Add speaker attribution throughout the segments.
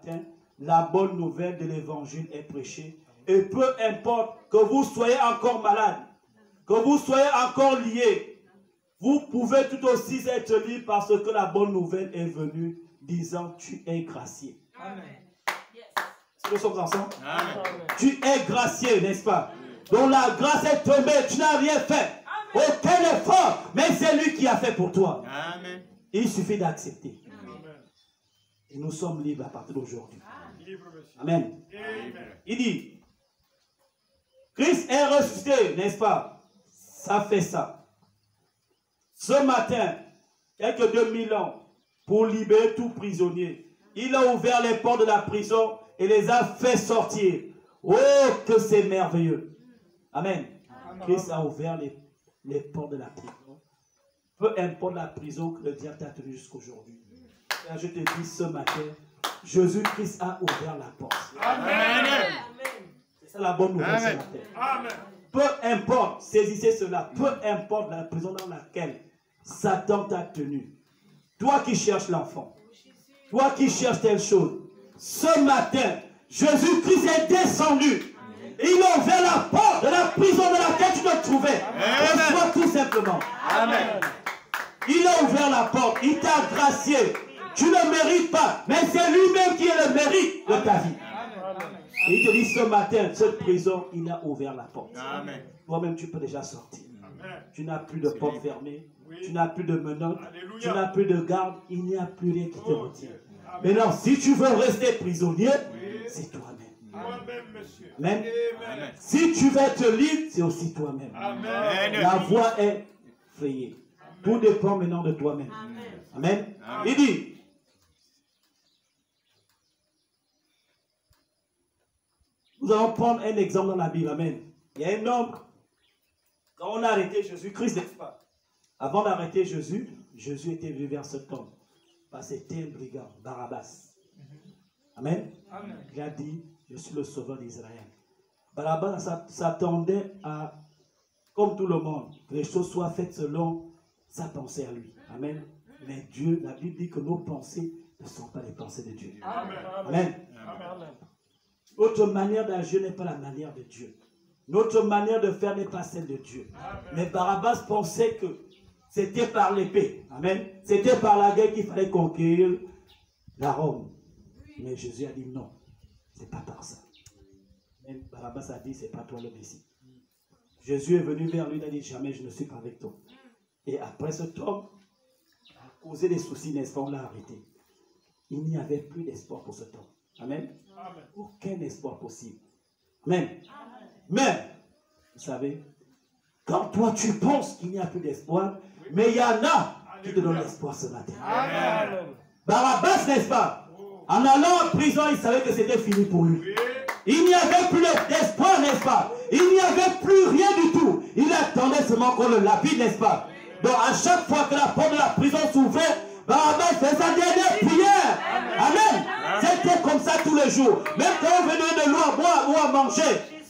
Speaker 1: matin, la bonne nouvelle de l'évangile est prêchée. Et peu importe que vous soyez encore malade, que vous soyez encore lié, vous pouvez tout aussi être libre parce que la bonne nouvelle est venue disant tu es gracié.
Speaker 2: Amen.
Speaker 1: Est-ce que nous sommes ensemble?
Speaker 2: Amen.
Speaker 1: Tu es gracié, n'est-ce pas? Donc la grâce est tombée, tu n'as rien fait. Aucun effort, mais c'est lui qui a fait pour toi.
Speaker 2: Amen.
Speaker 1: Il suffit d'accepter. Et nous sommes libres à partir d'aujourd'hui. Amen. Il dit, Christ est ressuscité, n'est-ce pas? Ça fait ça. Ce matin, quelques 2000 ans, pour libérer tout prisonnier, il a ouvert les portes de la prison et les a fait sortir. Oh, que c'est merveilleux. Amen. Christ a ouvert les portes de la prison. Peu importe la prison que le diable t'a tenu jusqu'aujourd'hui. Je te dis ce matin, Jésus-Christ a ouvert la porte.
Speaker 2: Amen.
Speaker 1: C'est ça la bonne nouvelle ce matin.
Speaker 2: Amen.
Speaker 1: Peu importe, saisissez cela, peu importe la prison dans laquelle Satan t'a tenu. Toi qui cherches l'enfant, toi qui cherches telle chose, ce matin, Jésus-Christ est descendu. Et il a ouvert la porte de la prison dans laquelle tu te trouvais. Reçois tout simplement.
Speaker 2: Amen.
Speaker 1: Il a ouvert la porte, il t'a gracié. Tu ne mérites pas, mais c'est lui-même qui est le mérite de ta vie. Et il te dit ce matin, cette prison, il a ouvert la porte. Toi-même, tu peux déjà sortir. Tu n'as plus de porte fermée, tu n'as plus de menottes, tu n'as plus de garde, il n'y a plus rien qui te retient. Maintenant, si tu veux rester prisonnier, c'est toi-même. Amen. Si tu veux être libre, c'est aussi toi-même. La voie est frayée. Tout dépend maintenant de toi-même. Amen. Il dit, nous allons prendre un exemple dans la Bible. Amen. Il y a un homme, quand on a arrêté Jésus-Christ, n'est-ce pas? Avant d'arrêter Jésus, Jésus était venu vers cet homme. Parce que c'était un brigand, Barabbas. Amen. Il a dit, je suis le sauveur d'Israël. Barabbas s'attendait à, comme tout le monde, que les choses soient faites selon sa pensée à lui. Amen. Mais Dieu, la Bible dit que nos pensées ne sont pas les pensées de Dieu. Amen. Notre manière d'agir n'est pas la manière de Dieu. Notre manière de faire n'est pas celle de Dieu. Mais Barabbas pensait que c'était par l'épée. Amen. C'était par la guerre qu'il fallait conquérir la Rome. Mais Jésus a dit non. C'est pas par ça. Même Barabbas a dit, c'est pas toi le Messie. Jésus est venu vers lui, il a dit, jamais je ne suis pas avec toi. Et après cet homme a causé des soucis, n'est-ce pas, on l'a arrêté. Il n'y avait plus d'espoir pour cet homme. Amen. Aucun espoir possible. Amen. Mais, vous savez, quand toi tu penses qu'il n'y a plus d'espoir, mais il y en a qui te donnent l'espoir ce matin. Barabbas, n'est-ce pas? En allant en prison, il savait que c'était fini pour lui. Il n'y avait plus d'espoir, n'est-ce pas? Il n'y avait plus rien du tout. Il attendait seulement qu'on le lapide, n'est-ce pas? Donc à chaque fois que la porte de la prison s'ouvrait, Barabbas faisait sa dernière prière. Amen. C'était comme ça tous les jours. Même quand on venait de l'eau à boire ou à manger,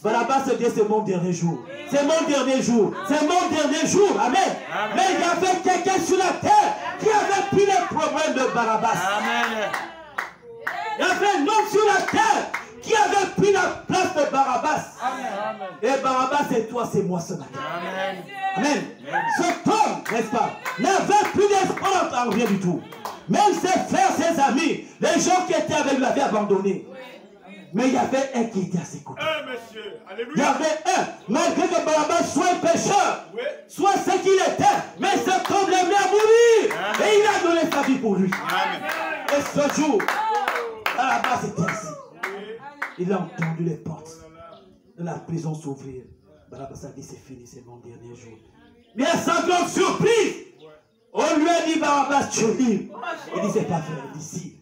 Speaker 1: Barabbas se disait, c'est mon dernier jour. C'est mon dernier jour. C'est mon dernier jour. Amen. Mais il y avait quelqu'un sur la terre qui avait pris les problèmes de Barabbas. Il y avait un homme sur la terre qui avait pris la place de Barabbas. Et Barabbas, c'est toi, c'est moi ce matin. Amen. Cet homme, n'est-ce pas, n'avait plus d'espoir en rien du tout. Même ses frères, ses amis, les gens qui étaient avec lui l'avaient abandonné. Mais il y avait un qui était à ses côtés. Il y avait un, malgré que Barabbas soit un pécheur, soit ce qu'il était, mais cet homme l'aimait à mourir. Et il a donné sa vie pour lui. Et ce jour, Barabbas était assis. Il a entendu les portes de la prison s'ouvrir. Barabbas a dit, c'est fini, c'est mon dernier jour. Mais à sa grande surprise, on lui a dit, Barabbas, tu es libre. Il dit, c'est pas vrai. Il dit, si.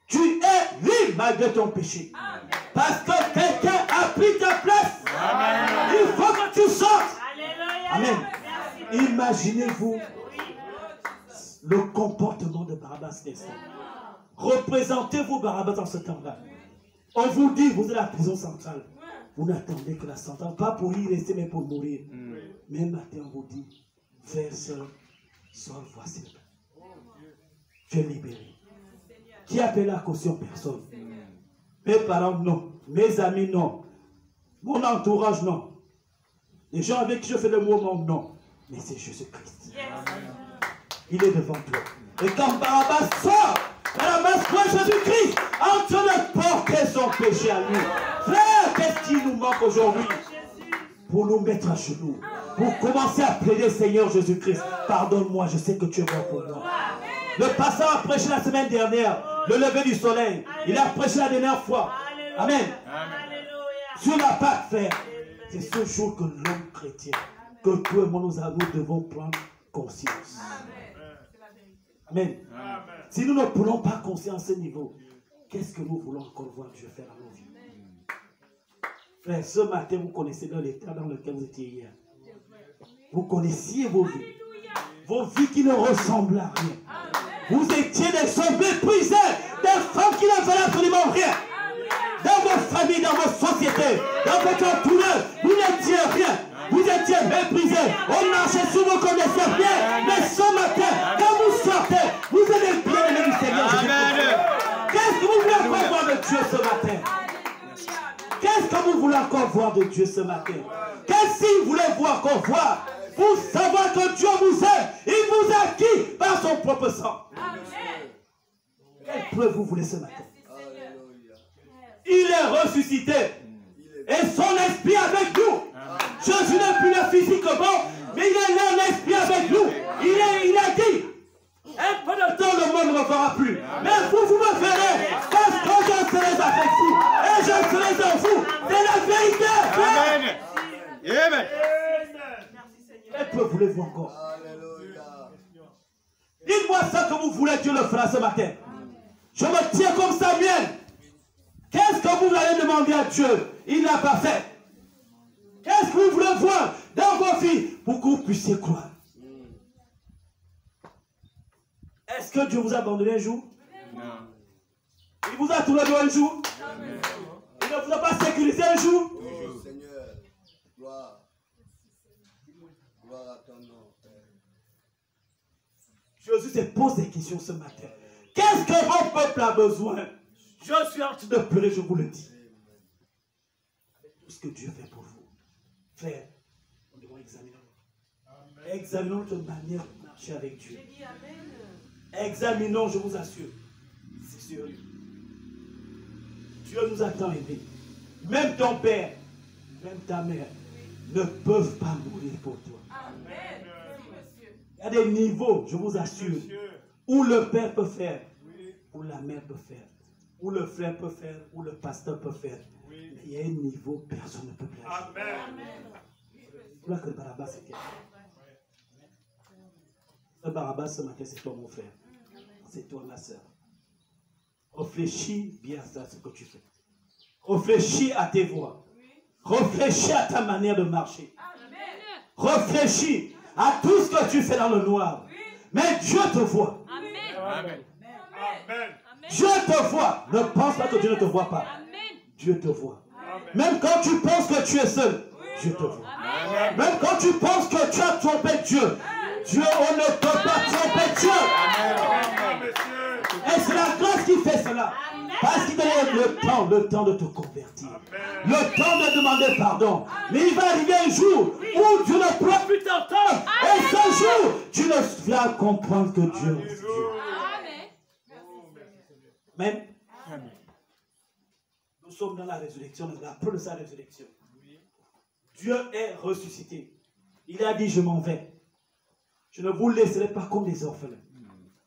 Speaker 1: Tu es libre malgré ton péché. Parce que quelqu'un a pris ta place. Il faut que tu sortes. Amen. Imaginez-vous le comportement de Barabbas. Représentez-vous Barabbas dans ce temps-là. On vous dit, vous êtes à la prison centrale. Vous n'attendez que la centrale, pas pour y rester, mais pour mourir. Mais matin, on vous dit, frère, soeur, sors, voici. Tu es libéré. Qui appelle la caution? Personne. Mes parents, non. Mes amis, non. Mon entourage, non. Les gens avec qui je fais le mouvement, non. Mais c'est Jésus-Christ. Il est devant toi. Et quand Barabbas sort, Barabbas voit Jésus-Christ en train de porter son péché à lui. Frère, qu'est-ce qui nous manque aujourd'hui? Pour nous mettre à genoux. Pour commencer à plaider, Seigneur Jésus-Christ, pardonne-moi, je sais que tu es mort pour moi. Le pasteur a prêché la semaine dernière, le lever du soleil. Il a prêché la dernière fois. Amen. Sur la Pâque, frère. C'est ce jour que l'homme chrétien, que toi et moi nous devons prendre conscience. Amen. Si nous ne prenons pas conscience à ce niveau, qu'est-ce que nous voulons encore voir Dieu faire dans nos vies? Frère, ce matin, vous connaissez l'état dans lequel vous étiez hier. Vous connaissiez vos vies qui ne ressemblent à rien. Vous étiez des hommes méprisés, des femmes qui ne valaient absolument rien. Dans vos familles, dans vos sociétés, dans votre entourage, vous n'étiez rien. Vous étiez méprisés. On marchait sur vous comme des serpents. Mais ce matin, quand vous sortez, vous êtes bien aimés du Seigneur. Qu'est-ce que vous voulez encore voir de Dieu ce matin? Qu'est-ce que vous voulez encore voir de Dieu ce matin? Qu'est-ce que vous voulez encore voir? Pour savoir que Dieu vous aime. Il vous a acquis par son propre sang. Quelle preuve vous voulez ce matin? Il est ressuscité. Et son esprit avec nous. Jésus n'est plus là physiquement, mais il est là en esprit avec nous. Il a dit, un peu de temps le monde ne me verra plus. Mais vous me verrez, parce que je serai avec vous. Et je serai en vous. C'est la vérité. Amen. Amen. Quelle preuve voulez-vous encore? Dites-moi ça que vous voulez, Dieu le fera ce matin. Je me tiens comme Samuel. Qu'est-ce que vous allez demander à Dieu? Il n'a pas fait. Qu'est-ce que vous voulez voir dans vos vies pour que vous puissiez croire? Est-ce que Dieu vous a abandonné un jour? Non. Il vous a tourné le dos un jour? Amen. Il ne vous a pas sécurisé un jour?
Speaker 2: Oh Seigneur, gloire. Gloire à ton nom, Père.
Speaker 1: Jésus se pose des questions ce matin. Qu'est-ce que mon peuple a besoin? Je suis en train de pleurer, je vous le dis. Avec tout ce que Dieu fait pour vous. Frère, nous devons examiner. Examinons notre manière de marcher avec Dieu. Examinons, je vous assure. C'est sérieux. Dieu nous a tant aimés. Même ton père, même ta mère ne peuvent pas mourir pour toi. Il y a des niveaux, je vous assure, où le père peut faire, où la mère peut faire, où le frère peut faire, où le pasteur peut faire. Mais il y a un niveau où personne ne peut plaire. Vous voyez que le Barabbas c'est quelqu'un. Ce Barabbas ce matin, c'est toi mon frère. C'est toi ma soeur. Réfléchis bien à ce que tu fais. Réfléchis à tes voies. Réfléchis à ta manière de marcher. Réfléchis à tout ce que tu fais dans le noir. Mais Dieu te voit.
Speaker 3: Amen.
Speaker 1: Dieu te voit. Ne pense pas que Dieu ne te voit pas. Dieu te voit. Même quand tu penses que tu es seul, Dieu te voit. Même quand tu penses que tu as trompé Dieu, on ne peut pas tromper Dieu. Et c'est la grâce qui fait cela. Parce qu'il te donne le temps de te convertir. Le temps de demander pardon. Mais il va arriver un jour où Dieu ne pourra plus t'entendre. Et ce jour, tu ne vas comprendre que Dieu est Dieu. Amen. Nous sommes dans la résurrection, la preuve de sa résurrection. Dieu est ressuscité. Il a dit, je m'en vais. Je ne vous laisserai pas comme des orphelins.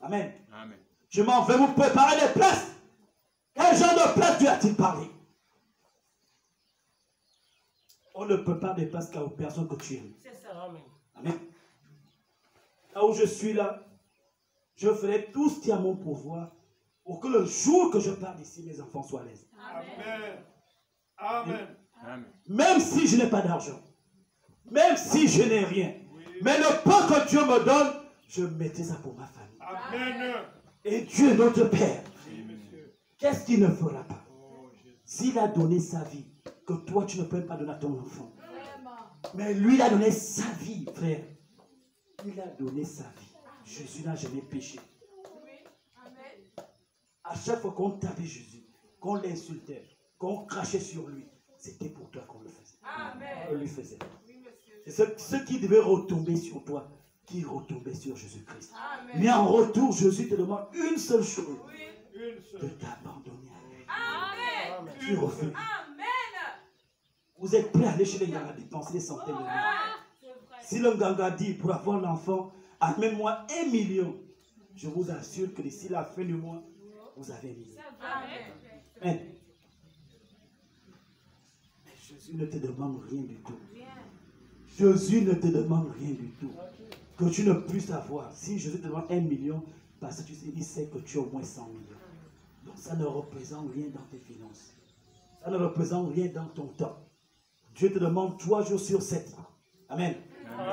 Speaker 1: Amen.
Speaker 3: Amen.
Speaker 1: Je m'en vais vous préparer des places. Quel genre de place Dieu a-t-il parlé? On ne peut pas des places qu'à aux personnes que tu aimes.
Speaker 4: C'est ça. Amen.
Speaker 1: Amen. Là où je suis là, je ferai tout ce qui est à mon pouvoir pour que le jour que je pars d'ici, mes enfants soient à l'aise.
Speaker 4: Amen. Amen.
Speaker 3: Amen.
Speaker 1: Même si je n'ai pas d'argent, même si je n'ai rien, mais le peu que Dieu me donne, je mettais ça pour ma famille.
Speaker 4: Amen.
Speaker 1: Et Dieu est notre Père. Qu'est-ce qu'il ne fera pas? S'il a donné sa vie, que toi tu ne peux pas donner à ton enfant. Mais lui, il a donné sa vie, frère. Il a donné sa vie. Jésus n'a jamais péché. À chaque fois qu'on tapait Jésus, qu'on l'insultait, quand on crachait sur lui, c'était pour toi qu'on le faisait.
Speaker 3: Amen.
Speaker 1: On lui faisait.
Speaker 3: Oui, monsieur.
Speaker 1: C'est ce qui devait retomber sur toi, qui retombait sur Jésus-Christ.
Speaker 3: Amen.
Speaker 1: Mais en retour, Jésus te demande une seule chose,
Speaker 3: Oui.
Speaker 4: Une
Speaker 1: de
Speaker 4: seule.
Speaker 1: t'abandonner à lui.
Speaker 3: Amen.
Speaker 1: Tu refuses.
Speaker 3: Amen.
Speaker 1: Vous êtes prêts à aller chez les gars à dépenser des centaines de millions.
Speaker 3: C'est vrai.
Speaker 1: Si le ganga dit pour avoir l'enfant, amène-moi 1 million, je vous assure que d'ici la fin du mois, vous avez 1 million.
Speaker 3: Amen.
Speaker 1: Amen. Mais Jésus ne te demande rien du tout. Jésus ne te demande rien du tout. Que tu ne puisses avoir. Si Jésus te demande 1 million, parce que il sait que tu as au moins 100 millions. Donc ça ne représente rien dans tes finances. Ça ne représente rien dans ton temps. Dieu te demande 3 jours sur 7. Amen.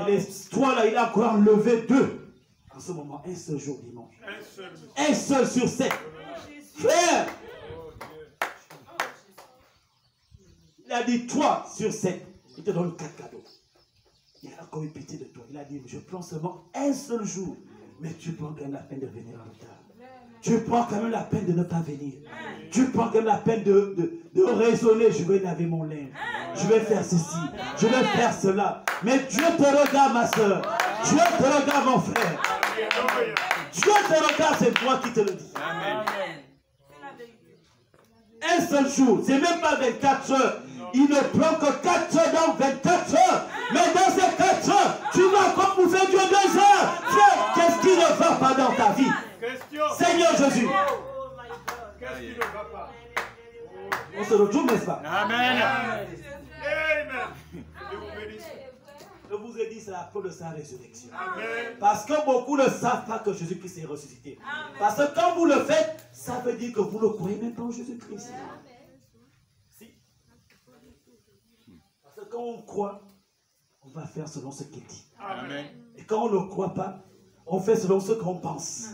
Speaker 1: Et les 3 là, il a encore enlevé 2. En ce moment, un seul jour dimanche.
Speaker 4: Un seul. Monsieur.
Speaker 1: Un seul sur 7. Frère,
Speaker 4: Oh Dieu.
Speaker 1: il a dit 3 sur 7. Il te donne 4 cadeaux. Il a encore eu pitié de toi. Il a dit, je prends seulement un seul jour. Mais tu prends quand même la peine de venir en retard. Tu prends quand même la peine de ne pas venir. Tu prends quand même la peine de raisonner. Je vais laver mon linge. Je vais faire ceci. Je vais faire cela. Mais Dieu te regarde, ma soeur. Dieu te regarde, mon frère.
Speaker 4: Alléluia.
Speaker 1: Dieu te regarde, c'est moi qui te le dis.
Speaker 4: Amen.
Speaker 3: C'est la vérité.
Speaker 1: Un seul jour, c'est même pas 24 heures. Il ne prend que 4 heures dans 24 heures. Mais dans ces 4 heures, tu vas encore pousser Dieu 2 heures. Frère, qu'est-ce qui ne va pas dans ta vie?
Speaker 4: Question.
Speaker 1: Seigneur Jésus.
Speaker 3: Oh my God.
Speaker 4: Qu'est-ce qui ne va pas?
Speaker 1: On se retrouve, n'est-ce pas?
Speaker 4: Amen. Amen. Dieu vous bénisse.
Speaker 1: Je vous ai dit, c'est la preuve de sa résurrection.
Speaker 4: Amen.
Speaker 1: Parce que beaucoup ne savent pas que Jésus-Christ est ressuscité.
Speaker 3: Amen.
Speaker 1: Parce que quand vous le faites, ça veut dire que vous ne croyez même pas en Jésus-Christ. Si. Parce que quand on croit, on va faire selon ce qu'il dit.
Speaker 4: Amen.
Speaker 1: Et quand on ne croit pas, on fait selon ce qu'on pense.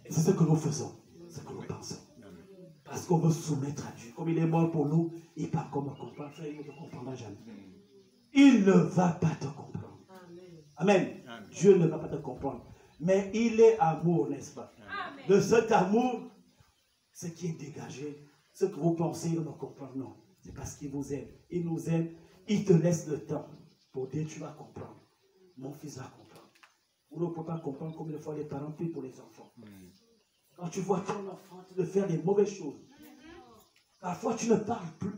Speaker 1: Et c'est ce que nous faisons, ce que nous pensons. Parce qu'on veut soumettre à Dieu. Comme il est mort pour nous, il parle comme un comprendre. Frère, il ne te comprendra jamais. Il ne va pas te comprendre. Amen.
Speaker 4: Amen.
Speaker 1: Dieu ne va pas te comprendre. Mais il est amour, n'est-ce pas?
Speaker 3: Amen.
Speaker 1: De cet amour, ce qui est dégagé, ce que vous pensez, il ne comprend. Non. C'est parce qu'il vous aime. Il nous aime. Il te laisse le temps pour dire tu vas comprendre. Mon fils va comprendre. Vous ne pouvez pas comprendre combien de fois les parents prient pour les enfants. Quand tu vois ton enfant de faire des mauvaises choses, parfois tu ne parles plus.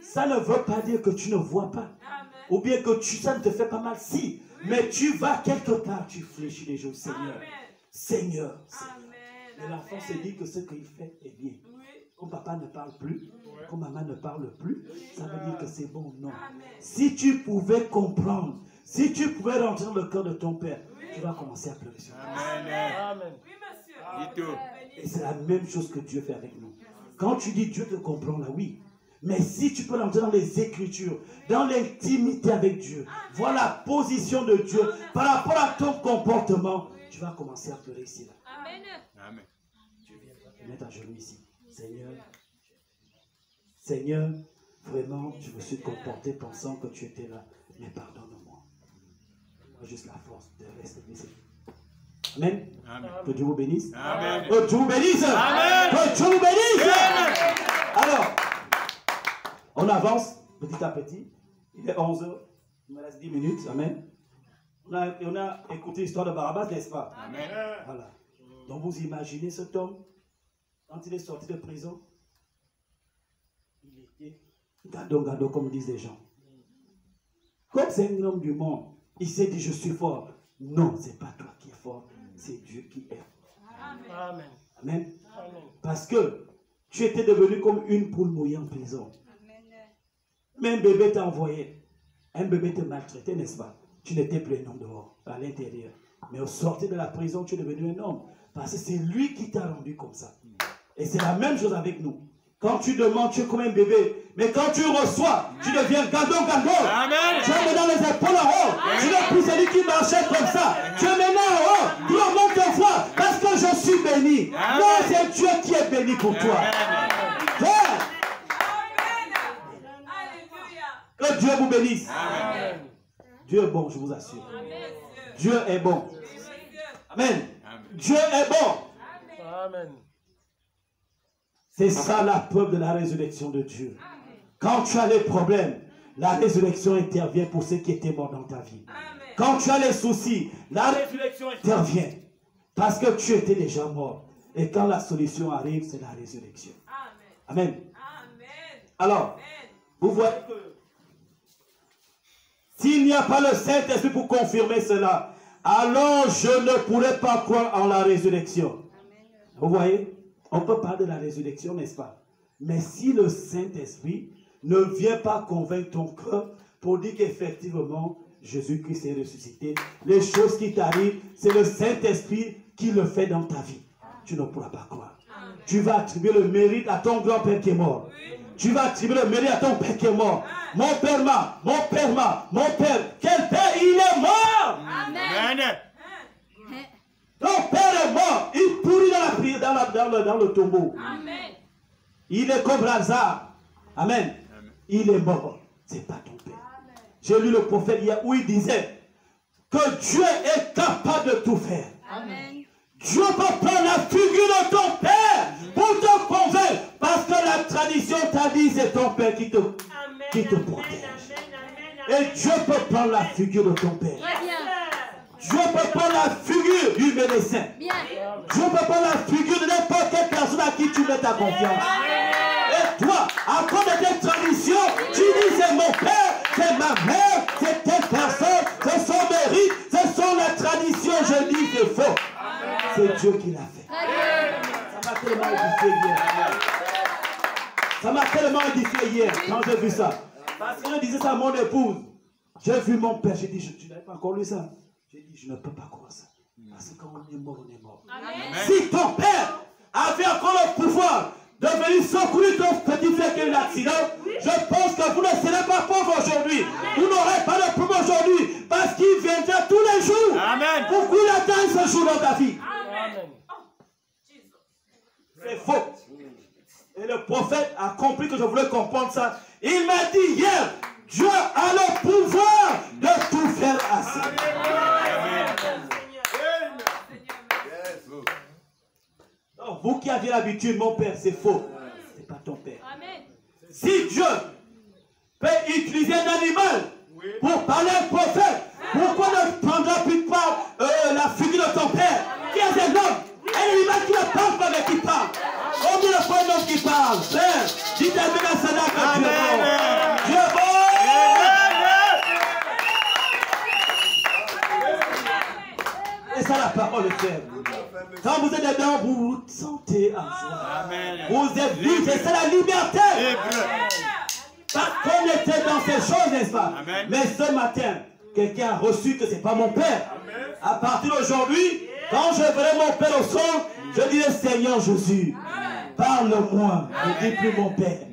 Speaker 1: Ça ne veut pas dire que tu ne vois pas.
Speaker 3: Amen.
Speaker 1: Ou bien que ça ne te fait pas mal. Si. Mais tu vas quelque part, tu fléchis les jours. Seigneur.
Speaker 3: Amen.
Speaker 1: Seigneur. Seigneur.
Speaker 3: Amen.
Speaker 1: Et l'enfant se dit que ce qu'il fait est bien.
Speaker 3: Oui.
Speaker 1: Comme papa ne parle plus, comme maman ne parle plus, ça veut dire que c'est bon. Non.
Speaker 3: Amen.
Speaker 1: Si tu pouvais comprendre, si tu pouvais rentrer dans le cœur de ton père, tu vas commencer à pleurer sur lui.
Speaker 4: Amen.
Speaker 3: Oui, monsieur.
Speaker 4: Dis tout.
Speaker 1: Et c'est la même chose que Dieu fait avec nous. Quand tu dis Dieu te comprend là, oui. Mais si tu peux rentrer dans les Écritures, dans l'intimité avec Dieu, voir la position de Dieu par rapport à ton comportement, tu vas commencer à pleurer ici. Là.
Speaker 3: Amen.
Speaker 4: Amen.
Speaker 1: Tu viens te mettre à genoux ici. Seigneur, Seigneur, vraiment, je me suis comporté pensant que tu étais là. Mais pardonne-moi. Moi, juste la force de rester ici. Amen.
Speaker 4: Amen.
Speaker 1: Que Dieu vous bénisse.
Speaker 4: Amen.
Speaker 1: Que Dieu vous bénisse.
Speaker 4: Amen.
Speaker 1: Que Dieu vous bénisse.
Speaker 4: Amen.
Speaker 1: Alors, on avance petit à petit. Il est 11h. Il me reste 10 minutes. Amen. On a écouté l'histoire de Barabbas, n'est-ce pas?
Speaker 4: Amen.
Speaker 1: Voilà. Donc vous imaginez cet homme, quand il est sorti de prison, il était gado comme disent les gens. Comme c'est un homme du monde, il s'est dit je suis fort. Non, ce n'est pas toi qui es fort, c'est Dieu qui est fort.
Speaker 3: Amen.
Speaker 1: Amen. Parce que tu étais devenu comme une poule mouillée en prison. Mais un bébé t'a envoyé. Un bébé te maltraitait, n'est-ce pas? Tu n'étais plus un homme dehors, à l'intérieur. Mais au sortir de la prison, tu es devenu un homme. Parce que c'est lui qui t'a rendu comme ça. Et c'est la même chose avec nous. Quand tu demandes, tu es comme un bébé. Mais quand tu reçois, tu deviens gado.
Speaker 4: Amen.
Speaker 1: Tu es maintenant les épaules en haut. Tu n'es plus celui qui marchait comme ça. Tu es maintenant en haut. Tu remontes ta foi parce que je suis béni. Non, c'est Dieu qui est béni pour toi. Frère,
Speaker 3: Alléluia.
Speaker 1: que Dieu vous bénisse.
Speaker 4: Amen.
Speaker 1: Dieu est bon, je vous assure.
Speaker 3: Amen.
Speaker 1: Dieu est bon.
Speaker 3: Oui, monsieur.
Speaker 1: Amen.
Speaker 4: Amen.
Speaker 1: Dieu est bon.
Speaker 3: Amen.
Speaker 5: Amen.
Speaker 1: C'est ça la preuve de la résurrection de Dieu. Quand tu as les problèmes, la résurrection intervient pour ceux qui étaient morts dans ta vie. Quand tu as les soucis, la résurrection intervient. Parce que tu étais déjà mort. Et quand la solution arrive, c'est la résurrection. Amen. Alors, vous voyez que s'il n'y a pas le Saint-Esprit pour confirmer cela, alors je ne pourrai pas croire en la résurrection. Vous voyez, on peut parler de la résurrection, n'est-ce pas? Mais si le Saint-Esprit ne vient pas convaincre ton cœur pour dire qu'effectivement, Jésus-Christ est ressuscité, les choses qui t'arrivent, c'est le Saint-Esprit qui le fait dans ta vie. Tu ne pourras pas croire. Tu vas attribuer le mérite à ton grand-père qui est mort. Tu vas attribuer le mérite à ton père qui est mort. Mon père, mon père. Quel père? Il est mort.
Speaker 4: Amen.
Speaker 1: Ton père est mort. Il pourrit dans le tombeau. Il est comme Lazare. Amen. Il est mort. Ce n'est pas ton père. J'ai lu le prophète hier où il disait que Dieu est capable de tout faire.
Speaker 5: Amen.
Speaker 1: Dieu peut prendre la figure de ton père pour te convaincre. Parce que la tradition t'a dit c'est ton père qui te protège. Et Dieu peut prendre la figure de ton père.
Speaker 5: Très bien.
Speaker 1: Dieu peut prendre la figure du médecin.
Speaker 5: Bien.
Speaker 1: Dieu peut prendre la figure de n'importe quelle personne à qui tu mets ta confiance. Et toi, à cause de tes traditions, tu dis c'est mon père, c'est ma mère, c'est telle personne, c'est son mérite, c'est son la tradition. Je dis c'est faux. C'est Dieu qui l'a fait. Ça m'a tellement édifié hier. Ça m'a tellement édifié hier quand j'ai vu ça. Parce que je disais ça à mon épouse. J'ai vu mon père, j'ai dit, tu n'avais pas encore lu ça. J'ai dit, je ne peux pas croire ça. Parce que quand on est mort, on est mort.
Speaker 5: Amen.
Speaker 1: Si ton père avait encore le pouvoir de venir secourir ton petit frère qui a eu l'accident, je pense que vous ne serez pas pauvre aujourd'hui. Vous n'aurez pas de problème aujourd'hui. Parce qu'il viendra tous les jours.
Speaker 4: Amen.
Speaker 1: Pourquoi il attend ce jour dans ta vie?
Speaker 3: Amen.
Speaker 1: C'est faux. Et le prophète a compris que je voulais comprendre ça. Il m'a dit hier, Dieu a le pouvoir de tout faire assez. Donc, vous qui aviez l'habitude, mon père, c'est faux. Ce n'est pas ton père.
Speaker 5: Amen.
Speaker 1: Si Dieu peut utiliser un animal pour parler à un prophète, pourquoi ne prendra plus pas la figure de ton père, qui est un homme, un animal qui ne parle pas mais qui parle? On ne le pas un homme qui parle. Père, dites à Béna Sada que Dieu est bon. Dieu est bon. Et ça, la parole est ferme. Quand vous êtes dedans, vous vous sentez en joie. Vous êtes libres, et c'est la liberté. Parce qu'on était dans ces choses, n'est-ce pas?
Speaker 4: Amen.
Speaker 1: Mais ce matin, quelqu'un a reçu que ce n'est pas mon père. À partir d'aujourd'hui, quand je verrai mon père au sol, je dirai Seigneur Jésus, parle-moi, ne dis plus mon père.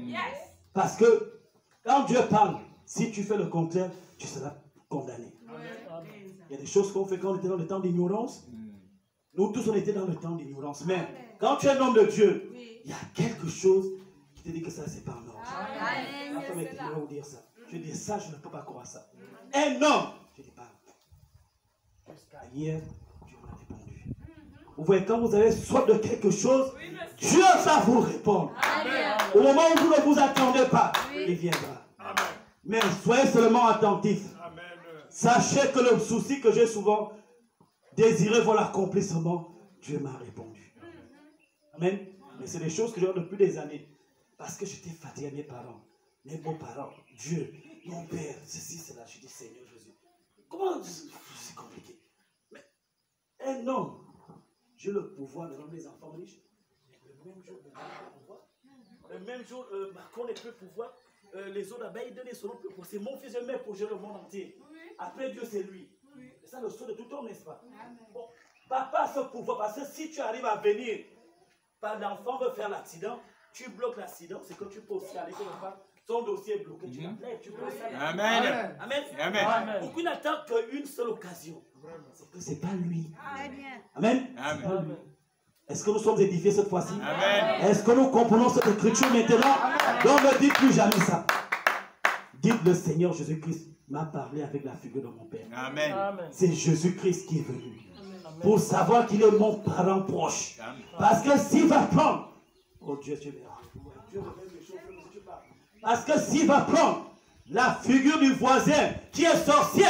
Speaker 1: Parce que quand Dieu parle, si tu fais le contraire, tu seras condamné. Il y a des choses qu'on fait quand on était dans le temps d'ignorance. Nous tous, on était dans le temps d'ignorance. Mais quand tu es un homme de Dieu, il y a quelque chose qui te dit que ça, c'est pas un ordre. La femme est vous dire ça. Je dis ça, je ne peux pas croire ça. Un homme, je dis pas. Jusqu'à hier, Dieu m'a répondu. Vous voyez, quand vous avez soif de quelque chose, Dieu va vous répondre. Au moment où vous ne vous attendez pas, il viendra. Mais soyez seulement attentifs. Sachez que le souci que j'ai souvent désiré voir l'accomplissement, Dieu m'a répondu. Amen. Mais c'est des choses que j'ai depuis des années. Parce que j'étais fatigué à mes parents. Mes beaux-parents, Dieu, mon père, ceci, cela. Je dis, Seigneur Jésus, comment c'est compliqué? Mais un homme, j'ai le pouvoir de rendre les enfants riches. Le même jour, le même jour, Macron n'est plus pouvoir. Les autres là-bas, ils donnent son nom plus pour. C'est mon fils, je mets pour gérer le monde entier. Après Dieu, c'est lui. C'est ça le sceau de tout homme, n'est-ce pas? Bon, papa a ce pouvoir, parce que si tu arrives à venir, l'enfant veut faire l'accident, tu bloques l'accident, c'est que tu peux aussi aller quelque part, ton dossier est bloqué, tu l'appelles, tu peux aussi aller.
Speaker 4: Amen.
Speaker 1: Amen.
Speaker 4: Amen.
Speaker 1: Beaucoup n'attendent qu'une seule occasion. C'est que ce n'est pas lui.
Speaker 5: Amen.
Speaker 1: Amen.
Speaker 4: Amen.
Speaker 1: Est-ce que nous sommes édifiés cette fois-ci?
Speaker 4: Amen.
Speaker 1: Est-ce que nous comprenons cette écriture maintenant? Donc ne dites plus jamais ça. Dites le Seigneur Jésus-Christ m'a parlé avec la figure de mon père.
Speaker 4: Amen.
Speaker 1: C'est Jésus-Christ qui est venu. Pour savoir qu'il est mon parent proche. Parce que s'il va prendre, oh Dieu, tu verras. Dieu revient des choses comme si tu parles. Parce que s'il va prendre la figure du voisin qui est sorcier,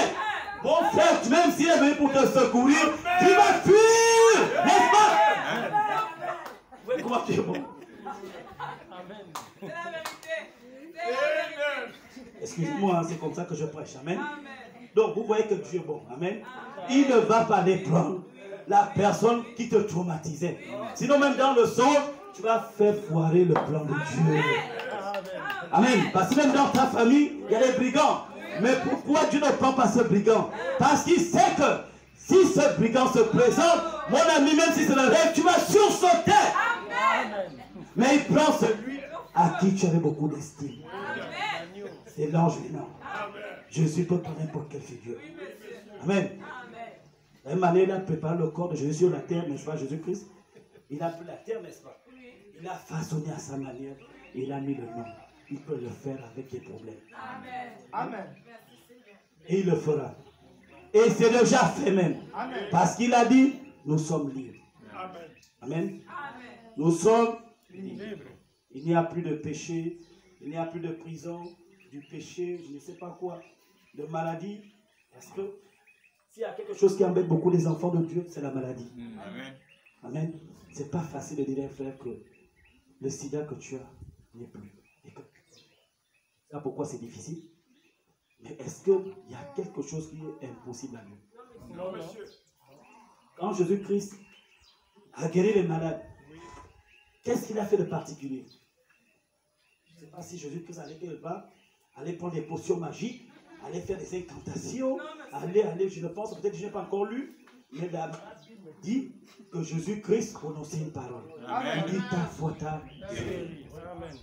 Speaker 1: mon frère, même s'il est venu pour te secourir, tu vas fuir, n'est-ce pas? Oui, comment tu es bon?
Speaker 3: C'est la vérité. C'est la vérité.
Speaker 1: Excusez-moi, c'est comme ça que je prêche. Amen.
Speaker 3: Amen.
Speaker 1: Donc, vous voyez que Dieu est bon. Amen. Il ne va pas aller prendre la personne qui te traumatisait. Sinon, même dans le son, tu vas faire foirer le plan de Dieu. Amen. Parce que même dans ta famille, il y a des brigands. Mais pourquoi Dieu ne prend pas ce brigand? Parce qu'il sait que si ce brigand se présente, mon ami, même si c'est le rêve, tu vas sursauter. Mais il prend celui à qui tu avais beaucoup d'estime. C'est l'ange venant. Jésus peut prendre n'importe quelle figure. Amen. La même manière, il a préparé le corps de Jésus sur la terre, n'est-ce pas, Jésus-Christ? Il a pris la terre, n'est-ce pas? Il a façonné à sa manière. Il a mis le nom. Il peut le faire avec des problèmes.
Speaker 4: Amen.
Speaker 1: Et il le fera. Et c'est déjà fait même.
Speaker 4: Amen.
Speaker 1: Parce qu'il a dit, nous sommes libres.
Speaker 4: Amen.
Speaker 1: Amen. Nous sommes libres. Il n'y a plus de péché. Il n'y a plus de prison, du péché, je ne sais pas quoi, de maladie. Parce que s'il y a quelque chose qui embête beaucoup les enfants de Dieu, c'est la maladie.
Speaker 4: Amen.
Speaker 1: Amen. C'est pas facile de dire à un frère que le sida que tu as n'est plus. C'est pourquoi c'est difficile. Mais est-ce qu'il y a quelque chose qui est impossible à Dieu?
Speaker 4: Non, monsieur.
Speaker 1: Quand Jésus-Christ a guéri les malades, qu'est-ce qu'il a fait de particulier? Je ne sais pas si Jésus-Christ allait quelque part, aller prendre des potions magiques, aller faire des incantations, aller, je ne pense, peut-être que je n'ai pas encore lu, mais la Bible dit que Jésus-Christ prononçait une parole.
Speaker 4: Amen.
Speaker 1: Il dit ta foi t'a guéri.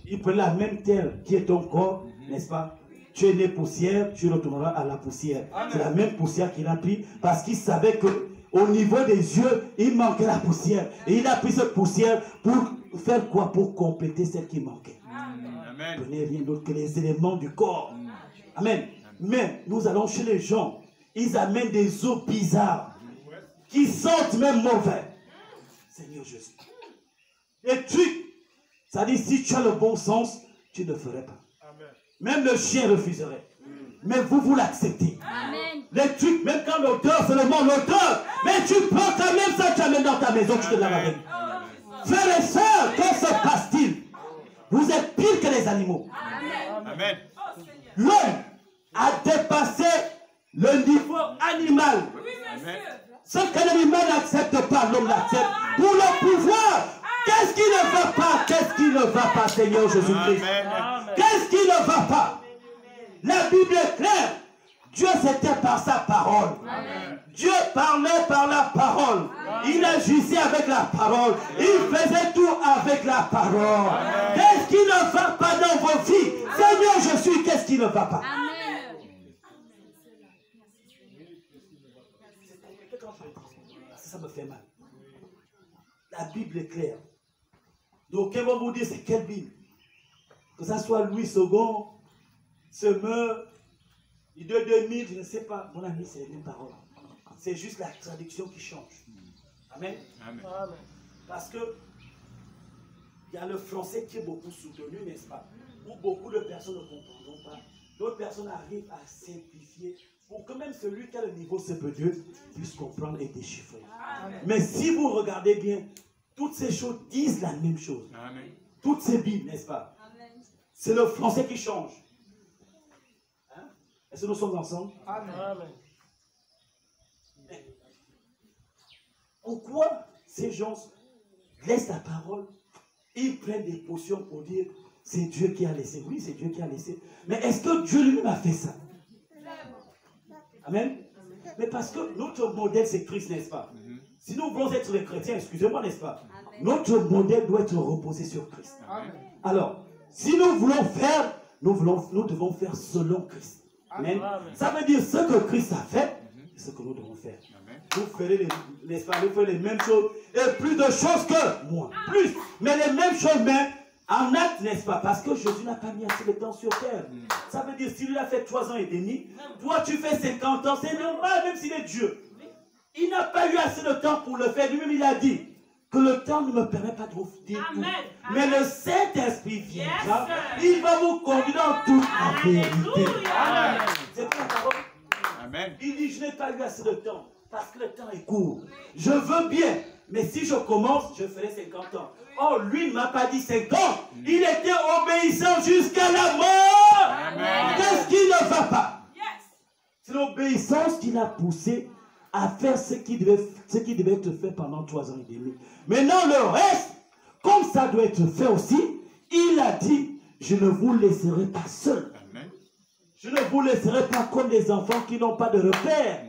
Speaker 1: Il prend la même terre qui est ton corps, n'est-ce pas? Tu es né poussière, tu retourneras à la poussière. C'est la même poussière qu'il a pris parce qu'il savait que au niveau des yeux, il manquait la poussière. Et il a pris cette poussière pour faire quoi? Pour compléter celle qui manquait.
Speaker 4: Amen.
Speaker 1: Prenez rien d'autre que les éléments du corps. Amen. Mais nous allons chez les gens, ils amènent des eaux bizarres qui sentent même mauvais. Seigneur Jésus. Des trucs. Ça dit, si tu as le bon sens, tu ne ferais pas.
Speaker 4: Amen.
Speaker 1: Même le chien refuserait. Mais vous l'acceptez. Les trucs, même quand l'odeur, c'est le mot l'odeur. Mais tu prends quand même ça, tu amènes dans ta maison, tu te laves avec. Frères et sœurs, que se passe-t-il? Vous êtes pire que les animaux.
Speaker 4: Amen.
Speaker 1: L'homme a dépassé le niveau animal.
Speaker 4: Amen.
Speaker 1: Ce que l'animal n'accepte pas, l'homme l'accepte. Pour le pouvoir, qu'est-ce qui ne va pas? Qu'est-ce qui ne va pas, Seigneur Jésus-Christ?
Speaker 4: Amen.
Speaker 1: Qu'est-ce qui ne va pas? La Bible est claire. Dieu c'était par sa parole. Dieu parlait par la parole. Il agissait avec la parole. Il faisait tout avec la parole. Qu'est-ce qui ne va pas dans vos vies? Seigneur Jésus, qu'est-ce qui ne va pas? Ça me fait mal. La Bible est claire. Donc, ils vont vous dire, c'est quelle Bible? Que ça soit Louis II, Semeur, de 2000, je ne sais pas. Mon ami, c'est les mêmes paroles. C'est juste la traduction qui change. Amen.
Speaker 4: Amen.
Speaker 1: Parce que il y a le français qui est beaucoup soutenu, n'est-ce pas? Où beaucoup de personnes ne comprendront pas. D'autres personnes arrivent à simplifier pour que même celui qui a le niveau Dieu puisse comprendre et déchiffrer. Amen. Mais si vous regardez bien, toutes ces choses disent la même chose.
Speaker 4: Amen.
Speaker 1: Toutes ces Bibles, n'est-ce pas? C'est le français qui change. Hein? Est-ce que nous sommes ensemble?
Speaker 4: Amen.
Speaker 1: Mais pourquoi ces gens laissent la parole? Ils prennent des potions pour dire c'est Dieu qui a laissé. Oui, c'est Dieu qui a laissé. Mais est-ce que Dieu lui-même a fait ça? Amen. Mais parce que notre modèle c'est Christ, n'est-ce pas? Si nous voulons être les chrétiens, excusez-moi, n'est-ce pas? Notre modèle doit être reposé sur Christ.
Speaker 4: Amen.
Speaker 1: Alors, si nous voulons faire, nous devons faire selon Christ. Amen. Ça veut dire ce que Christ a fait, c'est ce que nous devons faire.
Speaker 4: Amen.
Speaker 1: Vous ferez n'est-ce pas, vous ferez les mêmes choses et plus de choses que moi. Plus. Mais les mêmes choses, mais en acte, n'est-ce pas? Parce que Jésus n'a pas mis assez de temps sur terre. Ça veut dire, s'il a fait 3 ans et demi, toi tu fais 50 ans, c'est normal, même s'il est Dieu. Il n'a pas eu assez de temps pour le faire. Lui-même, il a dit, que le temps ne me permet pas de vous dire tout.
Speaker 3: Amen.
Speaker 1: Mais le Saint-Esprit viendra, il va vous conduire dans toute la vérité.
Speaker 3: Amen.
Speaker 1: C'est pas la parole.
Speaker 4: Amen.
Speaker 1: Il dit, je n'ai pas eu assez de temps, parce que le temps est court. Je veux bien, mais si je commence, je ferai 50 ans. Oh, lui ne m'a pas dit 5 ans. Il était obéissant jusqu'à la mort.
Speaker 4: Amen.
Speaker 1: Qu'est-ce qui ne va pas?
Speaker 3: Yes.
Speaker 1: C'est l'obéissance qui l'a poussé à faire ce qui devait être fait pendant 3 ans et demi. Maintenant, le reste, comme ça doit être fait aussi, il a dit, je ne vous laisserai pas seul.
Speaker 4: Amen.
Speaker 1: Je ne vous laisserai pas comme des enfants qui n'ont pas de repère.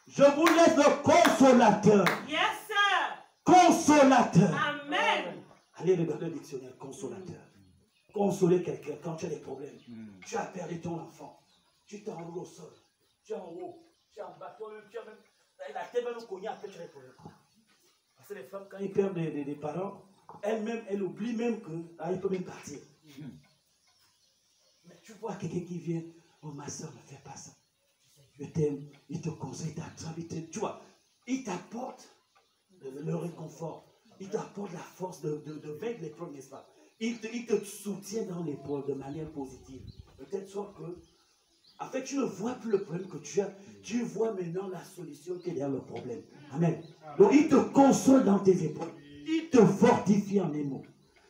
Speaker 1: Je vous laisse le consolateur.
Speaker 3: Yes, sir.
Speaker 1: Consolateur.
Speaker 3: Amen.
Speaker 1: Allez regarder le dictionnaire, consolateur. Consoler quelqu'un quand tu as des problèmes. Tu as perdu ton enfant. Tu t'enroules au sol. Tu es en haut. Tu es en bas. Toi-même, tu as même... La tête va nous cogner, après tu as des problèmes. Parce que les femmes, quand ils perdent des parents, elles-mêmes, elles oublient même qu'elles peuvent même partir. Mais tu vois quelqu'un qui vient, oh ma soeur, ne fais pas ça. Je t'aime, il te conseille, il t'attrape, tu vois, il t'apporte le réconfort, il t'apporte la force de vaincre l'épreuve, n'est-ce pas? Il te soutient dans l'épreuve de manière positive. Peut-être soit que, en fait, tu ne vois plus le problème que tu as, tu vois maintenant la solution qui est derrière le problème. Amen. Donc, il te console dans tes épreuves, il te fortifie en émo.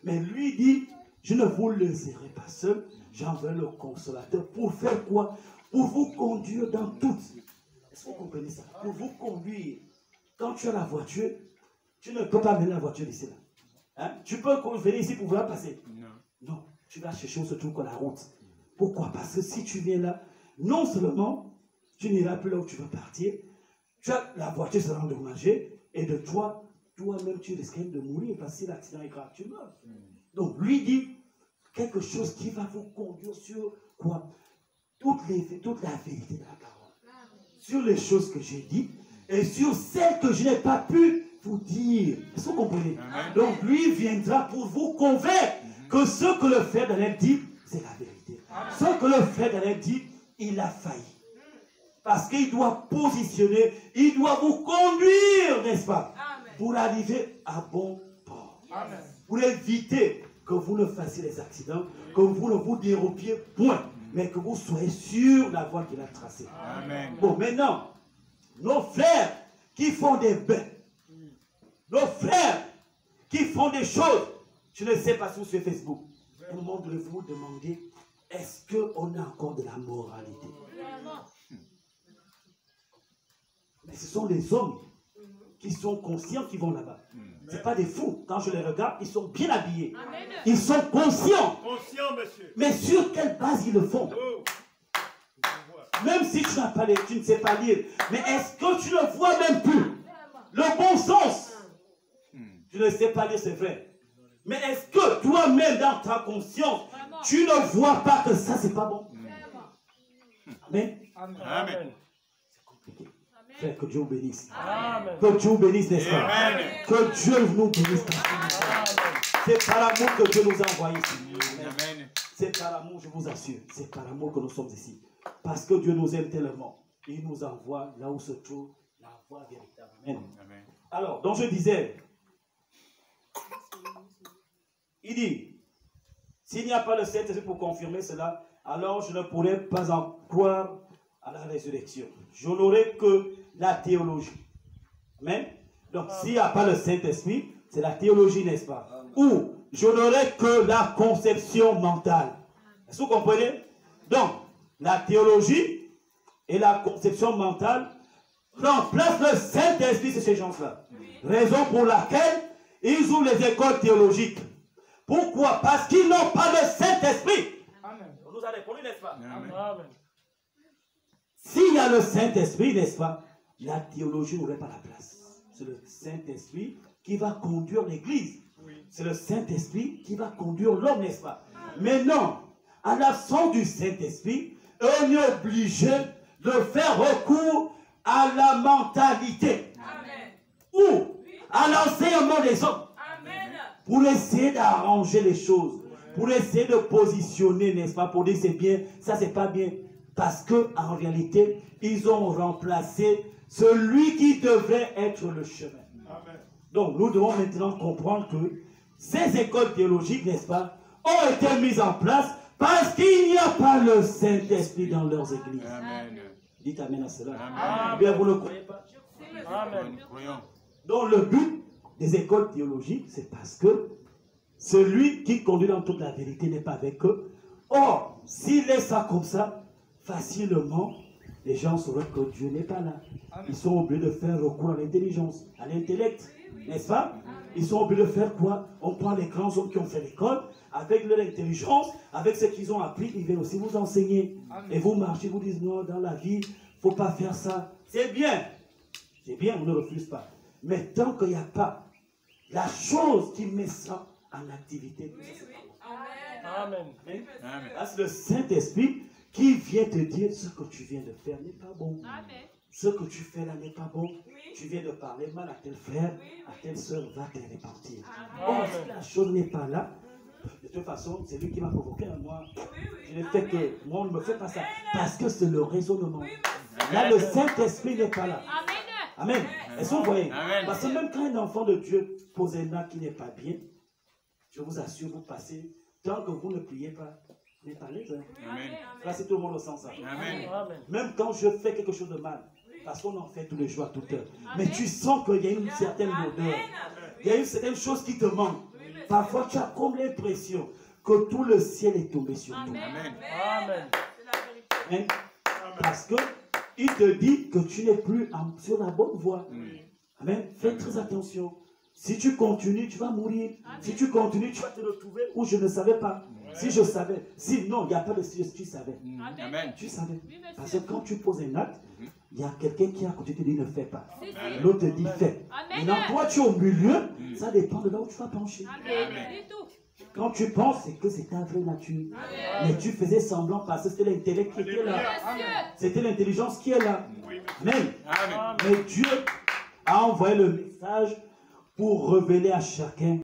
Speaker 1: Mais lui dit, je ne vous laisserai pas seul, j'enverrai le consolateur pour faire quoi? Pour vous conduire dans toutes. Est-ce que vous comprenez ça? Pour vous conduire. Quand tu as la voiture, tu ne peux pas mener la voiture d'ici là. Hein? Tu peux venir ici pour vouloir passer. Non, tu vas chercher où se trouve la route. Pourquoi? Parce que si tu viens là, non seulement tu n'iras plus là où tu veux partir, la voiture sera endommagée et de toi-même tu risques de mourir parce que si l'accident est grave, tu meurs. Donc lui dit quelque chose qui va vous conduire sur quoi? Toute la vérité de la parole. Sur les choses que j'ai dites et sur celles que je n'ai pas pu vous dire. Est-ce que vous comprenez? Donc lui viendra pour vous convaincre que ce que le frère Daniel dit, c'est la vérité. Ce que le frère Daniel dit, il a failli. Parce qu'il doit positionner, il doit vous conduire, n'est-ce pas? Pour arriver à bon port. Pour éviter que vous ne fassiez des accidents, que vous ne vous dérobiez point, mais que vous soyez sur la voie qu'il a tracée.
Speaker 4: Amen.
Speaker 1: Bon, maintenant, nos frères qui font des bains, nos frères qui font des choses, je ne sais pas si vous sur Facebook, à un moment de vous demander, est-ce qu'on a encore de la moralité? Mais ce sont des hommes qui sont conscients qui vont là-bas. Ce n'est pas des fous. Quand je les regarde, ils sont bien habillés.
Speaker 3: Amen.
Speaker 1: Ils sont conscients.
Speaker 4: Conscient, monsieur.
Speaker 1: Mais sur quelle base ils le font?
Speaker 4: Oh.
Speaker 1: Même si tu n'as pas tu ne sais pas lire. Mais est-ce que tu ne vois même plus le bon sens? Tu ne sais pas lire, c'est vrai. Mais est-ce que toi-même, dans ta conscience, tu ne vois pas que ça, c'est pas bon? Amen.
Speaker 4: Amen.
Speaker 1: C'est compliqué. Frère, que Dieu vous bénisse.
Speaker 3: Amen.
Speaker 1: Que Dieu vous bénisse, n'est-ce pas?
Speaker 4: Amen.
Speaker 1: Que Dieu nous bénisse. C'est par l'amour que Dieu nous a envoyés ici.
Speaker 4: Amen.
Speaker 1: C'est par l'amour, je vous assure. C'est par l'amour que nous sommes ici. Parce que Dieu nous aime tellement. Il nous envoie là où se trouve la voie véritable. Amen.
Speaker 4: Amen.
Speaker 1: Alors, donc je disais, il dit, s'il n'y a pas le Saint-Esprit pour confirmer cela, alors je ne pourrais pas en croire à la résurrection. Je n'aurai que la théologie. Amen. Donc, s'il n'y a pas le Saint-Esprit, c'est la théologie, n'est-ce pas? Ou je n'aurai que la conception mentale. Est-ce que vous comprenez? Donc, la théologie et la conception mentale remplacent le Saint-Esprit de ces gens-là. Raison pour laquelle ils ouvrent les écoles théologiques. Pourquoi? Parce qu'ils n'ont pas le Saint-Esprit. On nous a répondu, n'est-ce pas?
Speaker 3: Amen.
Speaker 1: S'il y a le Saint-Esprit, n'est-ce pas, la théologie n'aurait pas la place. C'est le Saint-Esprit qui va conduire l'Église. C'est le Saint-Esprit qui va conduire l'homme, n'est-ce pas? Maintenant, à l'absence du Saint-Esprit, on est obligé de faire recours à la mentalité.
Speaker 3: Amen.
Speaker 1: Ou à l'enseignement des hommes.
Speaker 3: Amen.
Speaker 1: Pour essayer d'arranger les choses. Pour essayer de positionner, n'est-ce pas? Pour dire c'est bien, ça c'est pas bien. Parce qu'en réalité, ils ont remplacé celui qui devrait être le chemin.
Speaker 4: Amen.
Speaker 1: Donc, nous devons maintenant comprendre que ces écoles théologiques, n'est-ce pas, ont été mises en place parce qu'il n'y a pas le Saint-Esprit dans leurs églises.
Speaker 4: Amen.
Speaker 1: Dites Amen à cela.
Speaker 4: Amen.
Speaker 1: Eh bien, vous ne croyez pas?
Speaker 4: Amen. Nous croyons.
Speaker 1: Donc, le but des écoles théologiques, c'est parce que celui qui conduit dans toute la vérité n'est pas avec eux. Or, s'il laisse ça comme ça, facilement, les gens sauront que Dieu n'est pas là. Ils sont obligés de faire recours à l'intelligence, à l'intellect, n'est-ce pas? Ils sont obligés de faire quoi? On prend les grands hommes qui ont fait l'école, avec leur intelligence, avec ce qu'ils ont appris, ils viennent aussi vous enseigner. Et vous marchez, vous dites non, dans la vie, il ne faut pas faire ça. C'est bien, on ne refuse pas. Mais tant qu'il n'y a pas la chose qui met ça en activité,
Speaker 3: Amen.
Speaker 4: Amen.
Speaker 1: là, c'est le Saint-Esprit qui vient te dire ce que tu viens de faire n'est pas bon.
Speaker 3: Amen.
Speaker 1: Ce que tu fais là n'est pas bon. Tu viens de parler mal à tel frère, à telle soeur, va te répartir. Or, si la chose n'est pas là, de toute façon, c'est lui qui m'a provoqué. Moi, je ne fais que, moi, on ne me fait pas ça. Parce que c'est le raisonnement. Là, le Saint-Esprit n'est pas là. Amen. Est-ce que vous voyez?
Speaker 4: Amen.
Speaker 1: Parce que même quand un enfant de Dieu pose un acte qui n'est pas bien, je vous assure, vous passez, tant que vous ne priez pas, vous n'êtes pas à l'aise.
Speaker 4: Amen.
Speaker 1: Là, c'est tout le monde au sens ça.
Speaker 4: Amen.
Speaker 1: Même quand je fais quelque chose de mal, parce qu'on en fait tous les jours à toute heure, mais tu sens qu'il y a une certaine odeur, il y a une certaine chose qui te manque. Parfois, tu as comme l'impression que tout le ciel est tombé sur toi.
Speaker 4: Amen.
Speaker 3: Amen.
Speaker 1: Amen. Parce que il te dit que tu n'es plus sur la bonne voie. Amen. Fais très attention. Si tu continues, tu vas mourir. Si tu continues, tu vas te retrouver où je ne savais pas. Si je savais. Sinon, il n'y a pas de si tu savais.
Speaker 4: Amen.
Speaker 1: Tu savais. Parce que quand tu poses un acte, il y a quelqu'un qui a à côté te dit ne fais pas.
Speaker 4: Amen.
Speaker 1: L'autre te dit fais. Maintenant, toi, tu es au milieu. Ça dépend de là où tu vas pencher.
Speaker 4: Amen.
Speaker 1: Quand tu penses, c'est que c'est ta vraie nature. Mais tu faisais semblant parce que c'était l'intellect qui était là. C'était l'intelligence qui est là. Même.
Speaker 4: Amen.
Speaker 1: Mais Dieu a envoyé le message pour révéler à chacun